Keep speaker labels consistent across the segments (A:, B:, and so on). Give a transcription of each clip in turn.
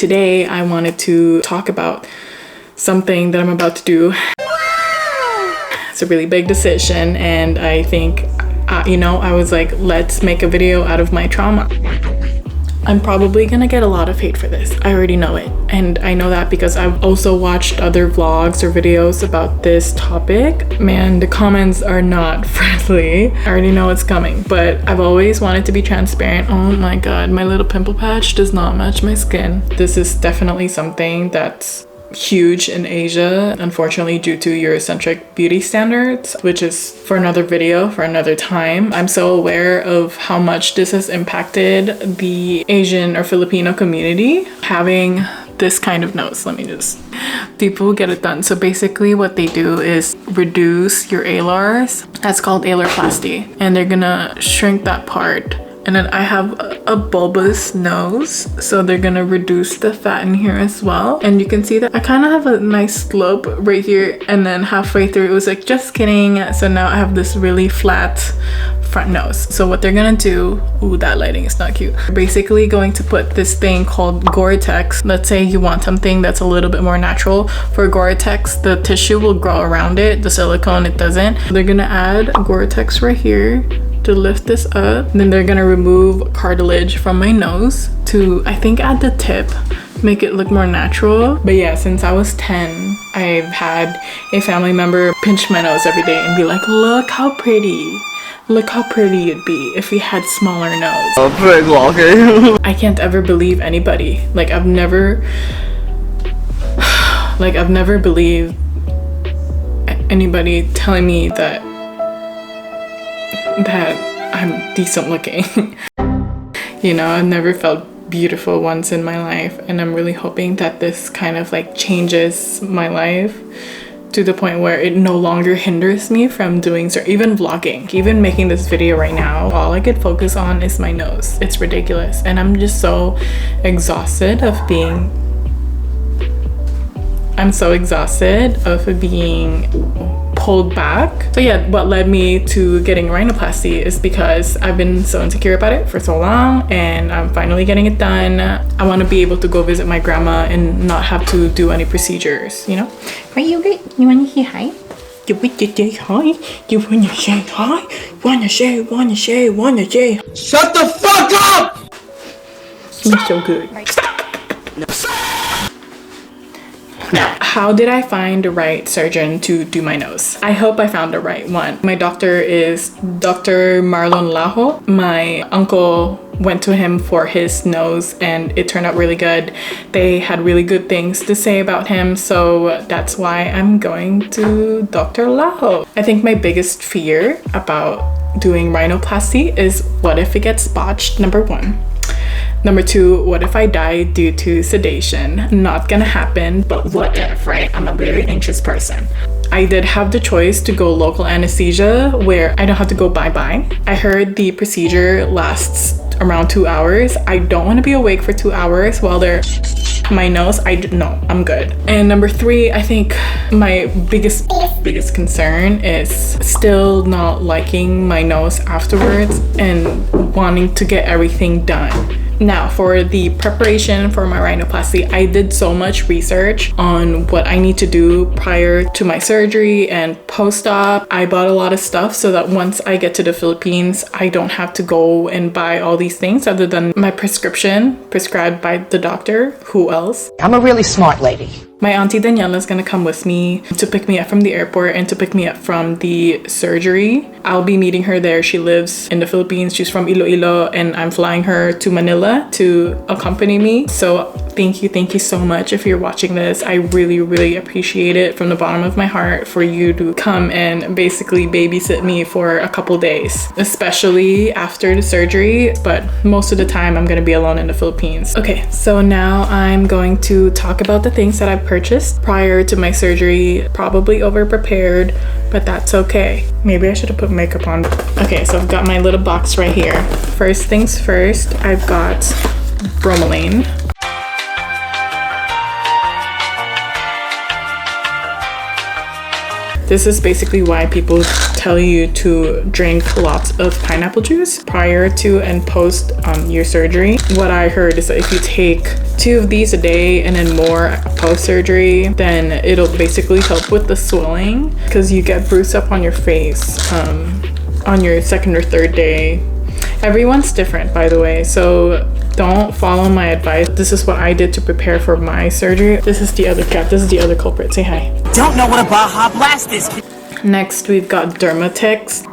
A: today I wanted to talk about something that I'm about to do. It's a really big decision, and I think, I was like, let's make a video out of my trauma. I'm probably gonna get a lot of hate for this. I already know it. And I know that because I've also watched other vlogs or videos about this topic. Man, the comments are not friendly. I already know it's coming, but I've always wanted to be transparent. Oh my God, my little pimple patch does not match my skin. This is definitely something that's huge in Asia, unfortunately, due to Eurocentric beauty standards, which is for another video for another time. I'm so aware of how much this has impacted the Asian or Filipino community, having this kind of nose. People get it done. So basically what they do is reduce your alars. That's called alarplasty, and they're gonna shrink that part. And then I have a bulbous nose, so they're gonna reduce the fat in here as well. And you can see that I kind of have a nice slope right here, and then halfway through it was like, just kidding. So now I have this really flat front nose. So what they're gonna do, ooh, that lighting is not cute. They're basically going to put this thing called Gore-Tex. Let's say you want something that's a little bit more natural. For Gore-Tex, the tissue will grow around it. The silicone, it doesn't. They're gonna add Gore-Tex right here to lift this up. Then they're gonna remove cartilage from my nose to, I think, at the tip, make it look more natural. But yeah, since I was 10, I've had a family member pinch my nose every day and be like, look how pretty. Look how pretty it'd be if we had smaller nose. I can't ever believe anybody. I've never believed anybody telling me that I'm decent looking. I've never felt beautiful once in my life, and I'm really hoping that this kind of changes my life to the point where it no longer hinders me from doing even vlogging. Even making this video right now, all I could focus on is my nose. It's ridiculous, and I'm just so exhausted of being pulled back. So yeah, what led me to getting rhinoplasty is because I've been so insecure about it for so long, and I'm finally getting it done. I want to be able to go visit my grandma and not have to do any procedures, Right, you want to say hi? You want to say hi? You want to say hi? Wanna say.
B: Shut the fuck up!
A: You're so good. Now, how did I find the right surgeon to do my nose? I hope I found the right one. My doctor is Dr. Marlon Lajo. My uncle went to him for his nose, and it turned out really good. They had really good things to say about him, so that's why I'm going to Dr. Lajo. I think my biggest fear about doing rhinoplasty is, what if it gets botched, number one. Number two, what if I die due to sedation? Not gonna happen, but what if, right? I'm a very anxious person. I did have the choice to go local anesthesia, where I don't have to go bye-bye. I heard the procedure lasts around 2 hours. I don't want to be awake for 2 hours while they're my nose. No, I'm good. And number three, I think my biggest concern is still not liking my nose afterwards and wanting to get everything done. Now, for the preparation for my rhinoplasty, I did so much research on what I need to do prior to my surgery and post-op. I bought a lot of stuff so that once I get to the Philippines, I don't have to go and buy all these things other than my prescription prescribed by the doctor. Who else?
B: I'm a really smart lady.
A: My auntie Daniela is gonna come with me to pick me up from the airport and to pick me up from the surgery. I'll be meeting her there. She lives in the Philippines. She's from Iloilo, and I'm flying her to Manila to accompany me. So thank you so much if you're watching this. I really appreciate it from the bottom of my heart for you to come and basically babysit me for a couple days, especially after the surgery, but most of the time I'm gonna be alone in the Philippines. Okay, so now I'm going to talk about the things that I purchased prior to my surgery. Probably over prepared, but that's okay. Maybe I should have put makeup on. Okay, so I've got my little box right here. First things first, I've got bromelain. This is basically why people tell you to drink lots of pineapple juice prior to and post your surgery. What I heard is that if you take 2 of these a day and then more post-surgery, then it'll basically help with the swelling, because you get bruised up on your face on your 2nd or 3rd day. Everyone's different, by the way, so don't follow my advice. This is what I did to prepare for my surgery. This is the other cat. This is the other culprit. Say hi.
B: Don't know what a Baja Blast is.
A: Next, we've got Dermatix.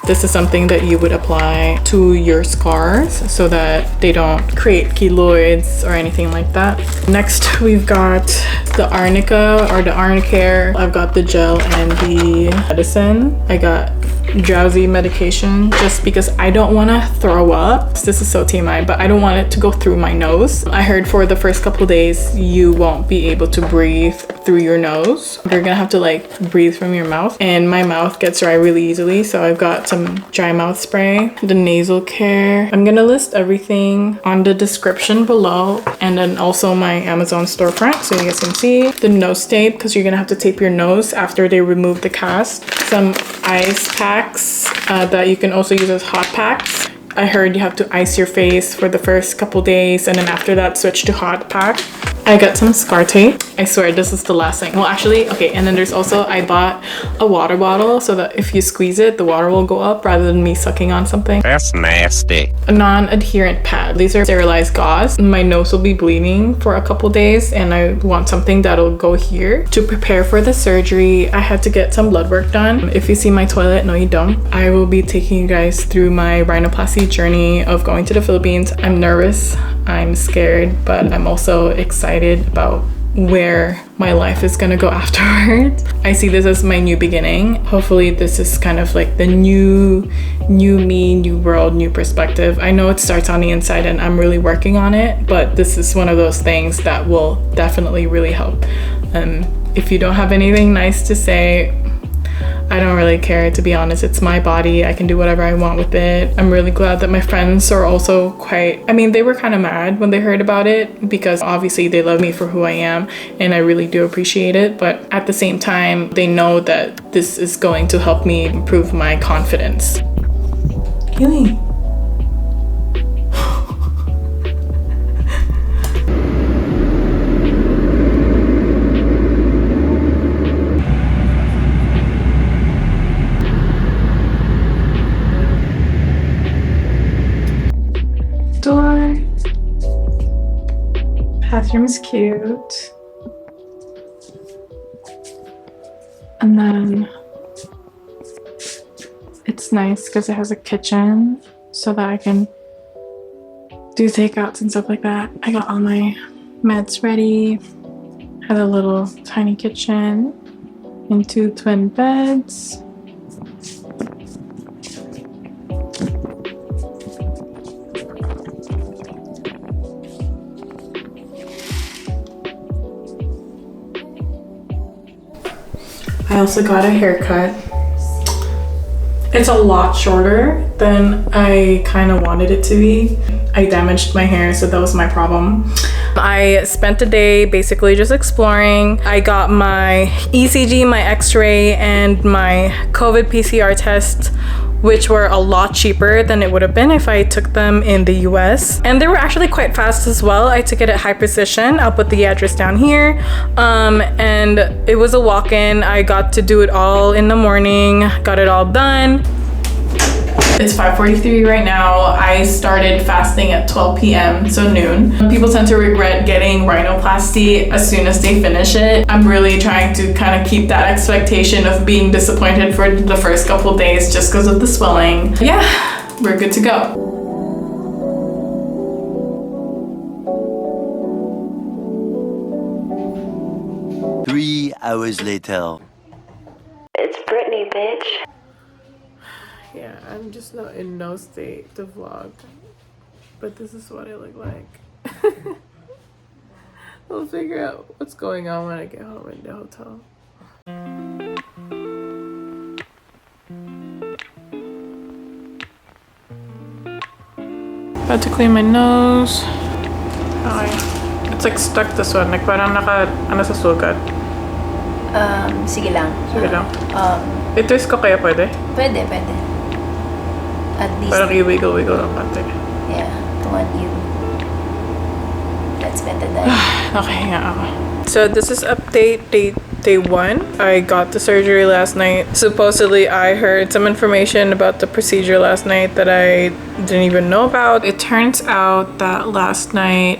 A: This is something that you would apply to your scars so that they don't create keloids or anything like that. Next, we've got the Arnica or the Arnicare. I've got the gel and the medicine. I got drowsy medication just because I don't want to throw up. This is so TMI, but I don't want it to go through my nose. I heard for the first couple days you won't be able to breathe through your nose. You're gonna have to like breathe from your mouth, and my mouth gets dry really easily, so I've got some dry mouth spray, the nasal care. I'm gonna list everything on the description below, and then also my Amazon storefront so you guys can see. The nose tape, because you're gonna have to tape your nose after they remove the cast. Some ice packs that you can also use as hot packs. I heard you have to ice your face for the first couple days, and then after that switch to hot pack. I got some scar tape. I swear this is the last thing. Well, actually, okay, and then there's also, I bought a water bottle so that if you squeeze it, the water will go up rather than me sucking on something.
C: That's nasty.
A: A non-adherent pad. These are sterilized gauze. My nose will be bleeding for a couple days, and I want something that'll go here. To prepare for the surgery, I had to get some blood work done. If you see my toilet, no you don't. I will be taking you guys through my rhinoplasty journey of going to the Philippines. I'm nervous, I'm scared, but I'm also excited about where my life is gonna go afterwards. I see this as my new beginning. Hopefully this is kind of like the new me, new world, new perspective. I know it starts on the inside and I'm really working on it, but this is one of those things that will definitely really help. If you don't have anything nice to say, I don't really care, to be honest. It's my body. I can do whatever I want with it. I'm really glad that my friends are also quite, I mean, they were kind of mad when they heard about it because obviously they love me for who I am and I really do appreciate it. But at the same time, they know that this is going to help me improve my confidence. Healing. Door. Bathroom's cute. And then it's nice because it has a kitchen so that I can do takeouts and stuff like that. I got all my meds ready. Has a little tiny kitchen and 2 twin beds. I also got a haircut. It's a lot shorter than I kind of wanted it to be. I damaged my hair, so that was my problem. I spent the day basically just exploring. I got my ECG, my x-ray, and my COVID PCR test, which were a lot cheaper than it would have been if I took them in the US. And they were actually quite fast as well. I took it at High Precision. I'll put the address down here. And it was a walk-in. I got to do it all in the morning, got it all done. It's 5:43 right now. I started fasting at 12 p.m., so noon. People tend to regret getting rhinoplasty as soon as they finish it. I'm really trying to kind of keep that expectation of being disappointed for the first couple of days just because of the swelling. Yeah, we're good to go.
D: Three hours later.
E: It's Brittany, bitch.
A: Yeah, I'm just not in no state to vlog, but this is what I look like. I'll figure out what's going on when I get home in the hotel. About to clean my nose. Okay. It's like stuck this one, like parang naka, ano sa sugat.
C: Sige lang.
A: Sige lang. I-twist ko kaya pwede?
C: Pwede. At least.
A: Parang i-wiggle-wiggle lang konti.
C: Yeah, I want you. That's better than.
A: Okay, yeah. So this is update day 1. I got the surgery last night. Supposedly I heard some information about the procedure last night that I didn't even know about. It turns out that last night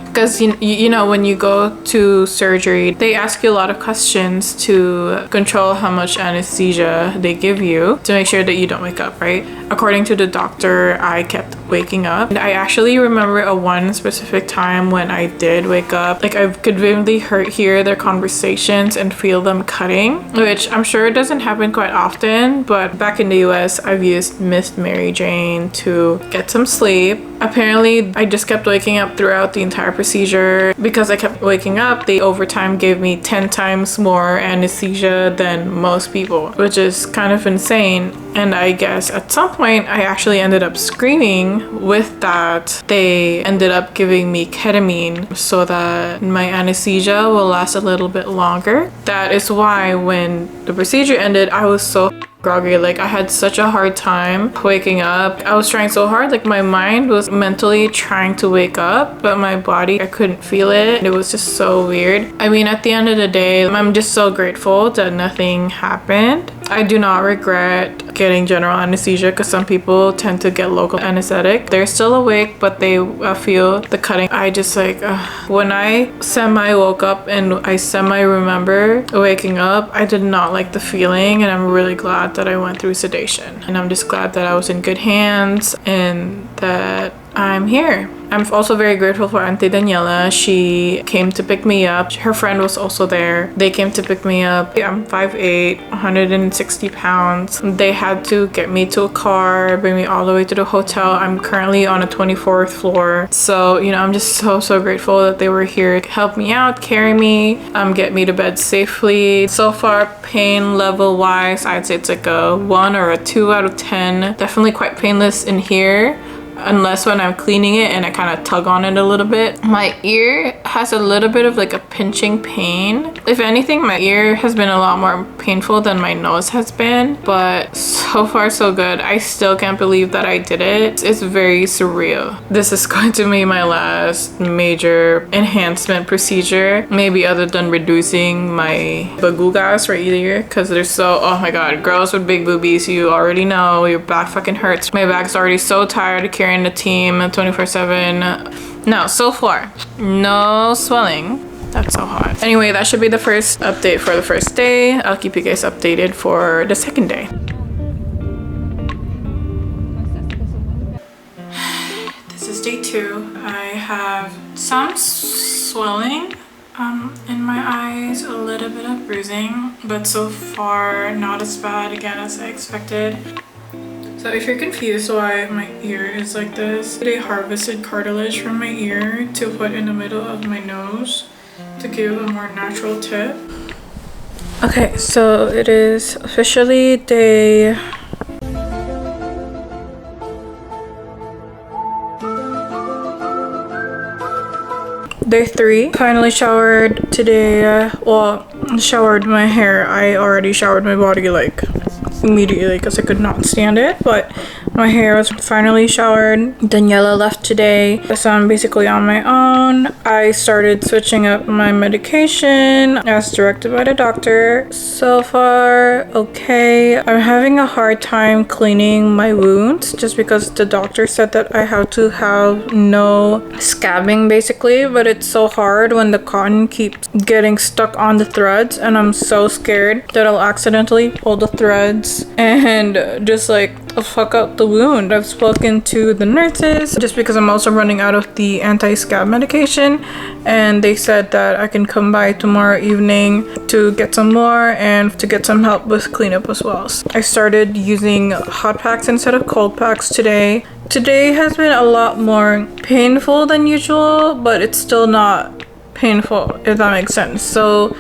A: because you know when you go to surgery, they ask you a lot of questions to control how much anesthesia they give you to make sure that you don't wake up, right? According to the doctor, I kept waking up. And I actually remember one specific time when I did wake up. Like I could vividly hear their conversations and feel them cutting, which I'm sure doesn't happen quite often, but back in the US, I've used Miss Mary Jane to get some sleep. Apparently, I just kept waking up throughout the entire procedure. Because I kept waking up, they over time gave me 10 times more anesthesia than most people, which is kind of insane. And I guess at some point, I actually ended up screaming. With that, they ended up giving me ketamine so that my anesthesia will last a little bit longer. That is why when the procedure ended, I was so groggy. Like I had such a hard time waking up. I was trying so hard. Like my mind was mentally trying to wake up, but my body, I couldn't feel it. It was just so weird. I mean, at the end of the day, I'm just so grateful that nothing happened. I do not regret getting general anesthesia because some people tend to get local anesthetic. They're still awake, but they feel the cutting. I just like, when I semi-woke up and I semi-remember waking up, I did not like the feeling, and I'm really glad that I went through sedation. And I'm just glad that I was in good hands and that I'm here. I'm also very grateful for Auntie Daniela. She came to pick me up. Her friend was also there. They came to pick me up. I'm 5'8", 160 pounds. They had to get me to a car, bring me all the way to the hotel. I'm currently on a 24th floor. So, you know, I'm just so grateful that they were here to help me out, carry me, get me to bed safely. So far, pain level wise, I'd say it's like a 1 or a 2 out of 10. Definitely quite painless in here. Unless when I'm cleaning it and I kind of tug on it a little bit. My ear has a little bit of like a pinching pain. If anything, my ear has been a lot more painful than my nose has been, but so far so good. I still can't believe that I did it. It's very surreal. This is going to be my last major enhancement procedure, maybe other than reducing my bagugas right here, because they're so, oh my god, girls with big boobies, you already know your back fucking hurts. My back's already so tired of carrying the team 24/7. No, so far no swelling. That's so hot. Anyway, that should be the first update for the first day. I'll keep you guys updated for the second day. This is day 2. I have some swelling in my eyes, a little bit of bruising, but so far not as bad again as I expected. So if you're confused why my ear is like this, they harvested cartilage from my ear to put in the middle of my nose to give a more natural tip. Okay, so it is officially day 3. Finally showered today. Well, showered my hair. I already showered my body like immediately because I could not stand it, but my hair was finally showered. Daniela left today, so I'm basically on my own. I started switching up my medication as directed by the doctor. So far, okay. I'm having a hard time cleaning my wounds just because the doctor said that I have to have no scabbing basically, but it's so hard when the cotton keeps getting stuck on the threads, and I'm so scared that I'll accidentally pull the threads and just like fuck up the wound. I've spoken to the nurses just because I'm also running out of the anti-scab medication, and they said that I can come by tomorrow evening to get some more and to get some help with cleanup as well. I started using hot packs instead of cold packs today. Today has been a lot more painful than usual, but it's still not painful, if that makes sense. So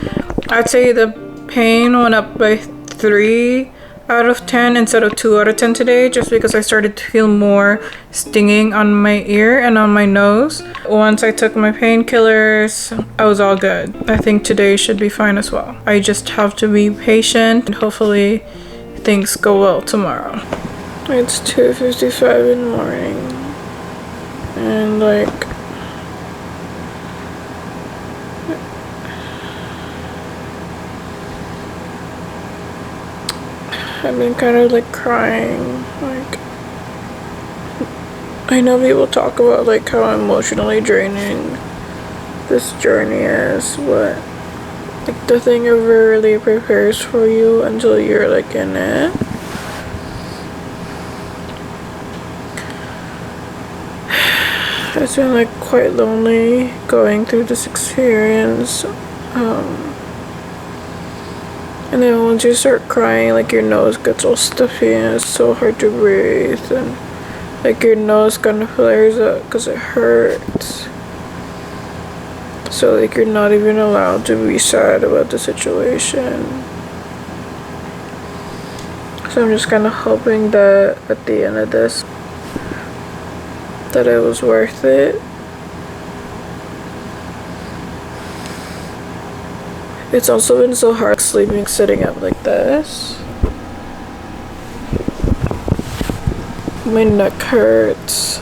A: I'd say the pain went up by 3 out of 10 instead of 2 out of 10 today, just because I started to feel more stinging on my ear and on my nose. Once I took my painkillers, I was all good. I think today should be fine as well. I just have to be patient and hopefully things go well tomorrow. It's 2:55 in the morning and like I've been kind of like crying. Like, I know people talk about like how emotionally draining this journey is, but like the thing never really prepares for you until you're like in it. It's been like quite lonely going through this experience. And then once you start crying, like your nose gets all stuffy and it's so hard to breathe, and like your nose kind of flares up because it hurts. So like you're not even allowed to be sad about the situation. So I'm just kind of hoping that at the end of this, that it was worth it. It's also been so hard sleeping sitting up like this. My neck hurts.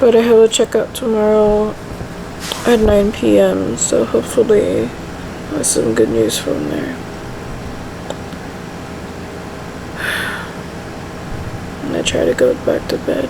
A: But I have a checkup tomorrow at 9 p.m. so hopefully I'll have some good news from there. I'm gonna try to go back to bed.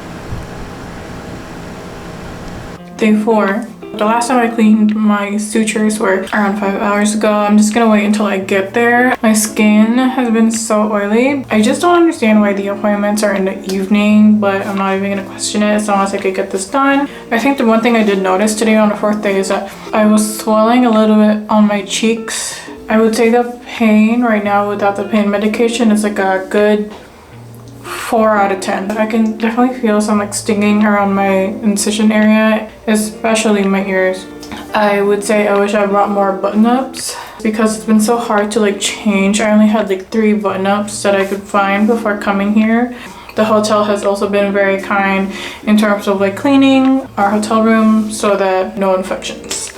A: Day 4. The last time I cleaned my sutures were around 5 hours ago. I'm just gonna wait until I get there. My skin has been so oily. I just don't understand why the appointments are in the evening, but I'm not even gonna question it as long as I could get this done. I think the one thing I did notice today on the 4th day is that I was swelling a little bit on my cheeks. I would say the pain right now without the pain medication is like a good 4 out of 10. I can definitely feel some like stinging around my incision area, especially my ears. I would say I wish I brought more button-ups because it's been so hard to like change. I only had like 3 button-ups that I could find before coming here. The hotel has also been very kind in terms of like cleaning our hotel room so that no infections.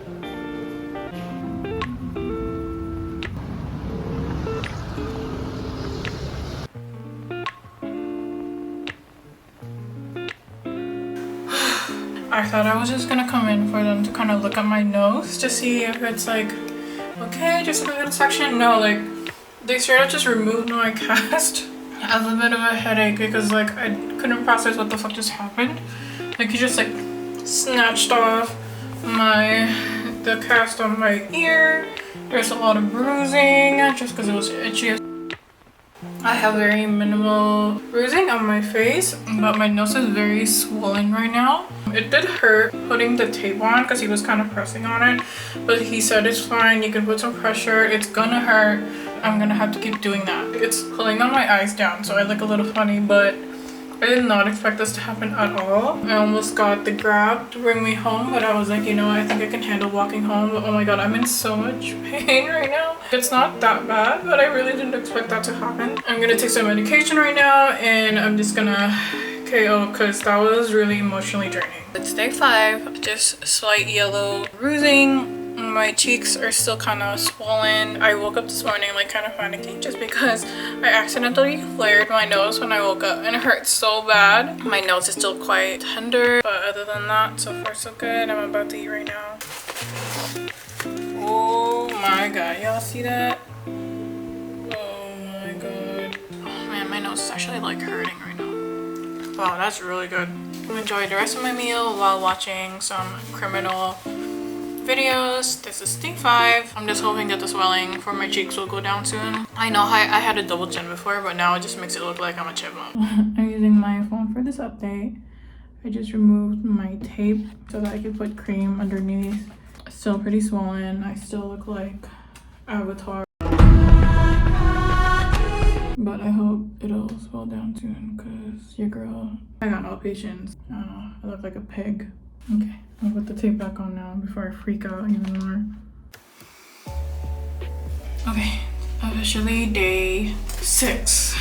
A: I thought I was just gonna come in for them to kind of look at my nose to see if it's like okay, just a little section. No, like they straight up just removed my cast. I have a bit of a headache because like I couldn't process what the fuck just happened. Like he just like snatched off the cast on my ear. There's a lot of bruising just because it was itchy. I have very minimal bruising on my face, but my nose is very swollen right now. It did hurt putting the tape on because he was kind of pressing on it, but he said it's fine, you can put some pressure, it's gonna hurt, I'm gonna have to keep doing that. It's pulling on my eyes down, so I look a little funny, but I did not expect this to happen at all. I almost got the Grab to bring me home, but I was like, you know, I think I can handle walking home. But oh my god, I'm in so much pain right now. It's not that bad, but I really didn't expect that to happen. I'm gonna take some medication right now, and I'm just gonna KO because that was really emotionally draining. It's day 5, just slight yellow bruising. My cheeks are still kind of swollen. I woke up this morning like kind of panicking just because I accidentally flared my nose when I woke up and it hurt so bad. My nose is still quite tender, but other than that, so far so good. I'm about to eat right now. Oh my god, y'all see that? Oh my god. Oh man, my nose is actually like hurting right now. Wow, that's really good. Enjoy the rest of my meal while watching some criminal videos. This is day 5. I'm just hoping that the swelling for my cheeks will go down soon. I know I had a double chin before, but now it just makes it look like I'm a chipmunk. I'm using my phone for this update. I just removed my tape so that I could put cream underneath. It's still pretty swollen. I still look like Avatar. But I hope it'll swell down soon because your girl, I got no patience. I don't know, I look like a pig. Okay, I'll put the tape back on now before I freak out even more. Okay, officially day 6.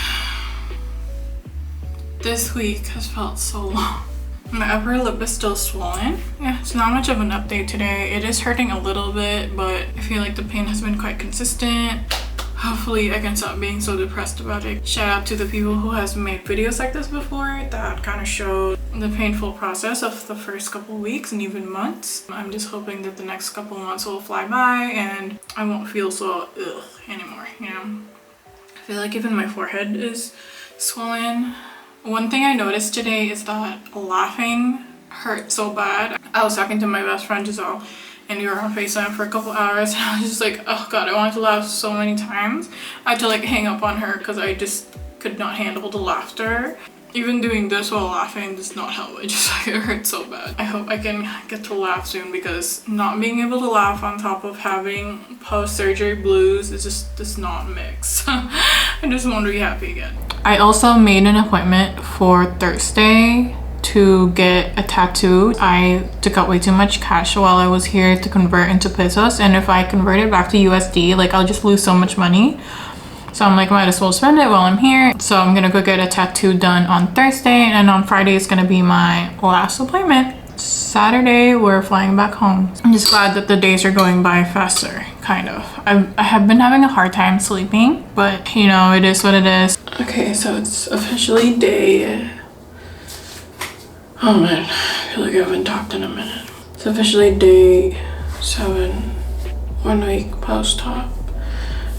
A: This week has felt so long. My upper lip is still swollen. Yeah, it's not much of an update today. It is hurting a little bit, but I feel like the pain has been quite consistent. Hopefully I can stop being so depressed about it. Shout out to the people who has made videos like this before that kind of show the painful process of the first couple weeks and even months. I'm just hoping that the next couple months will fly by and I won't feel so ugh anymore, you know? I feel like even my forehead is swollen. One thing I noticed today is that laughing hurt so bad. I was talking to my best friend Giselle and we were on FaceTime for a couple hours and I was just like, oh god, I wanted to laugh so many times. I had to like hang up on her because I just could not handle the laughter. Even doing this while laughing does not help. It just like, it hurts so bad. I hope I can get to laugh soon because not being able to laugh on top of having post-surgery blues is just does not mix. I just want to be happy again. I also made an appointment for Thursday to get a tattoo. I took out way too much cash while I was here to convert into pesos, and if I convert it back to USD, like I'll just lose so much money. So I'm like, might as well spend it while I'm here. So I'm gonna go get a tattoo done on Thursday, and on Friday is gonna be my last appointment. Saturday, we're flying back home. I'm just glad that the days are going by faster, kind of. I have been having a hard time sleeping, but you know, it is what it is. Okay, so it's officially day... Oh man, I feel like I haven't talked in a minute. It's officially day 7, 1 week post-op.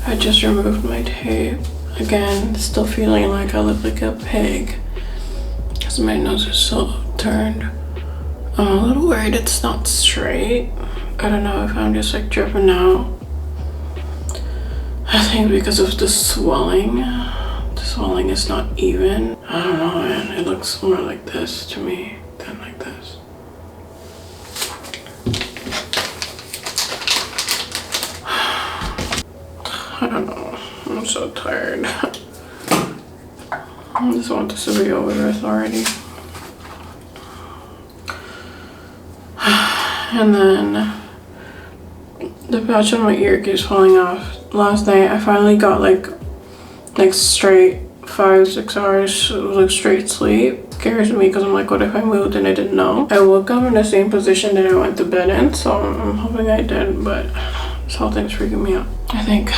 A: I just removed my tape. Again, still feeling like I look like a pig because my nose is so turned. I'm a little worried it's not straight. I don't know if I'm just like dripping out. I think because of the swelling. The swelling is not even. I don't know, man. It looks more like this to me than like this. I don't know. I'm so tired. I just want this to be over with already. And then the patch on my ear keeps falling off. Last night I finally got like straight 5-6 hours like straight sleep. It scares me because I'm like, what if I moved and I didn't know? I woke up in the same position that I went to bed in, so I'm hoping I did, but this whole thing's freaking me out. I think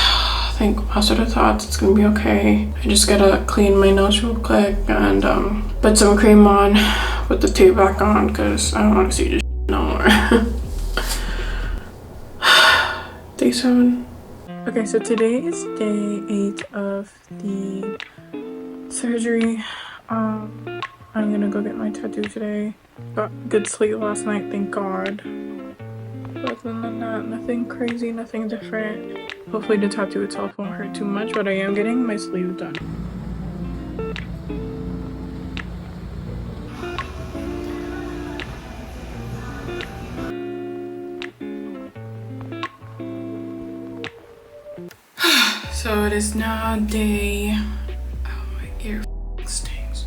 A: positive thoughts, it's gonna be okay. I just gotta clean my nose real quick and put some cream on, put the tape back on because I don't want to see this no more. Day 7. Okay, so today is day 8 of the surgery. I'm gonna go get my tattoo today. Got good sleep last night, thank god. But other than that, nothing crazy, nothing different. Hopefully the tattoo itself won't hurt too much, but I am getting my sleeve done. So it is now day... Oh, my ear stings.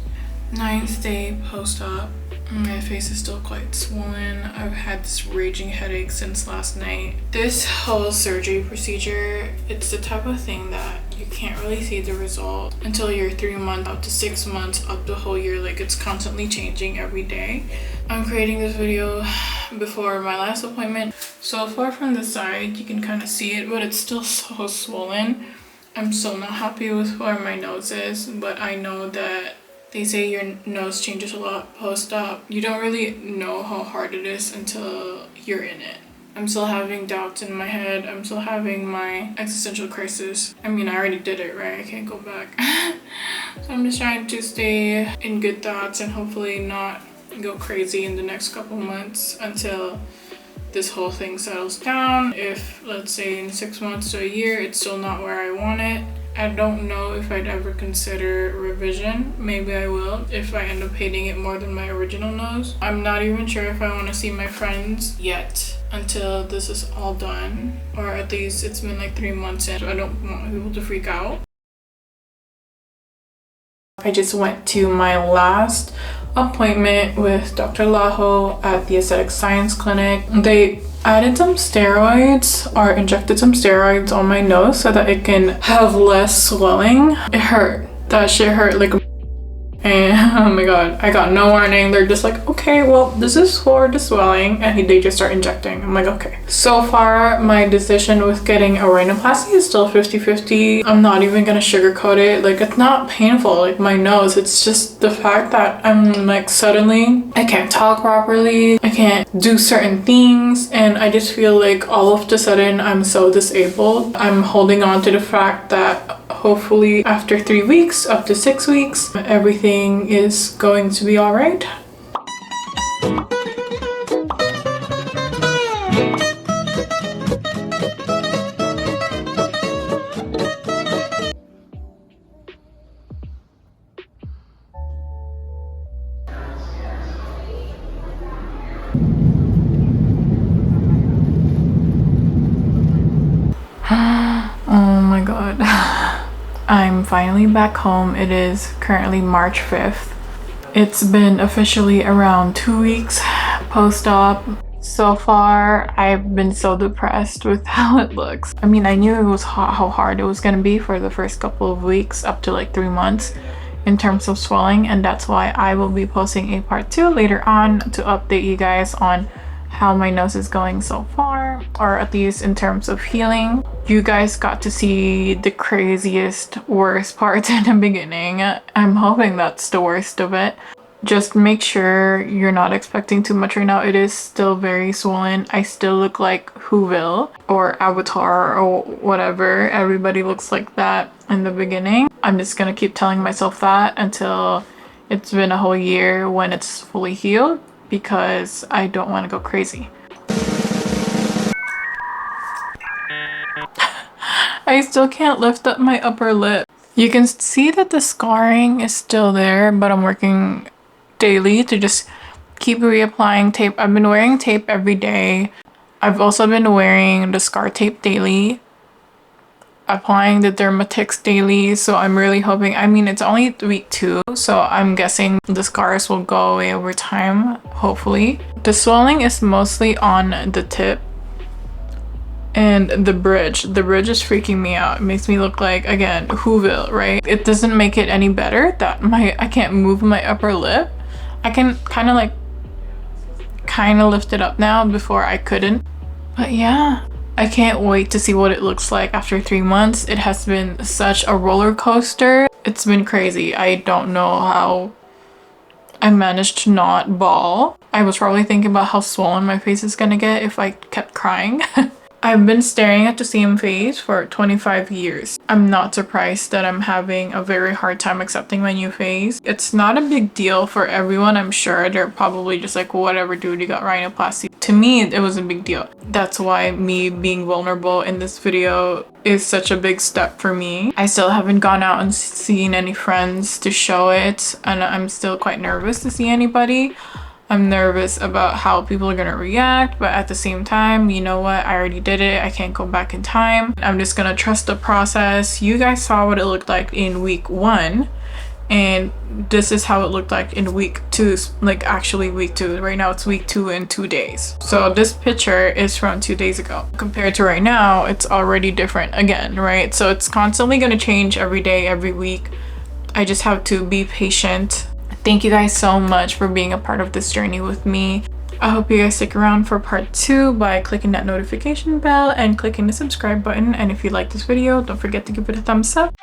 A: 9th day post-op. My face is still quite swollen. I've had this raging headache since last night. This whole surgery procedure, it's the type of thing that you can't really see the result until you're 3 months, up to 6 months, up to a whole year. Like, it's constantly changing every day. I'm creating this video before my last appointment. So far from the side, you can kind of see it, but it's still so swollen. I'm still not happy with where my nose is, but I know that they say your nose changes a lot post-op. You don't really know how hard it is until you're in it. I'm still having doubts in my head. I'm still having my existential crisis. I mean, I already did it, right? I can't go back. So I'm just trying to stay in good thoughts and hopefully not go crazy in the next couple months until this whole thing settles down. If, let's say, in 6 months to a year, it's still not where I want it, I don't know if I'd ever consider revision. Maybe I will if I end up hating it more than my original nose. I'm not even sure if I want to see my friends yet until this is all done, or at least it's been like 3 months in. I don't want people to freak out. I just went to my last appointment with Dr. Lajo at the Aesthetic Science Clinic. They added some steroids or injected some steroids on my nose so that it can have less swelling. It hurt. That shit hurt like a and oh my god, I got no warning. They're just like, okay, well, this is for the swelling, and they just start injecting. I'm like, okay. So far, my decision with getting a rhinoplasty is still 50-50. I'm not even gonna sugarcoat it. Like, it's not painful, like my nose. It's just the fact that I'm like, suddenly I can't talk properly, I can't do certain things, and I just feel like all of the sudden I'm so disabled. I'm holding on to the fact that hopefully after 3 weeks, up to 6 weeks, everything is going to be all right. Oh my god. I'm finally back home. It is currently March 5th. It's been officially around 2 weeks post-op. So far, I've been so depressed with how it looks. I mean, I knew it was how hard it was gonna be for the first couple of weeks, up to like 3 months in terms of swelling, and that's why I will be posting a part 2 later on to update you guys on how my nose is going so far, or at least in terms of healing. You guys got to see the craziest, worst parts in the beginning. I'm hoping that's the worst of it. Just make sure you're not expecting too much right now. It is still very swollen. I still look like Whoville or Avatar or whatever. Everybody looks like that in the beginning. I'm just gonna keep telling myself that until it's been a whole year when it's fully healed, because I don't want to go crazy. I still can't lift up my upper lip. You can see that the scarring is still there, but I'm working daily to just keep reapplying tape. I've been wearing tape every day. I've also been wearing the scar tape daily, applying the Dermatix daily, so I'm really hoping, I mean, it's only week 2, so I'm guessing the scars will go away over time, hopefully. The swelling is mostly on the tip and the bridge. The bridge is freaking me out. It makes me look like, again, Whoville, right? It doesn't make it any better that I can't move my upper lip. I can kind of lift it up now. Before I couldn't. But yeah, I can't wait to see what it looks like after 3 months. It has been such a roller coaster. It's been crazy. I don't know how I managed to not bawl. I was probably thinking about how swollen my face is gonna get if I kept crying. I've been staring at the same face for 25 years. I'm not surprised that I'm having a very hard time accepting my new face. It's not a big deal for everyone, I'm sure. They're probably just like, whatever, dude, you got rhinoplasty. To me, it was a big deal. That's why me being vulnerable in this video is such a big step for me. I still haven't gone out and seen any friends to show it, and I'm still quite nervous to see anybody. I'm nervous about how people are gonna react, but at the same time, you know what? I already did it. I can't go back in time. I'm just gonna trust the process. You guys saw what it looked like in week 1, and this is how it looked like in week 2, like actually week 2. Right now it's week 2 and 2 days. So this picture is from 2 days ago. Compared to right now, it's already different again, right? So it's constantly gonna change every day, every week. I just have to be patient. Thank you guys so much for being a part of this journey with me. I hope you guys stick around for part 2 by clicking that notification bell and clicking the subscribe button. And if you like this video, don't forget to give it a thumbs up.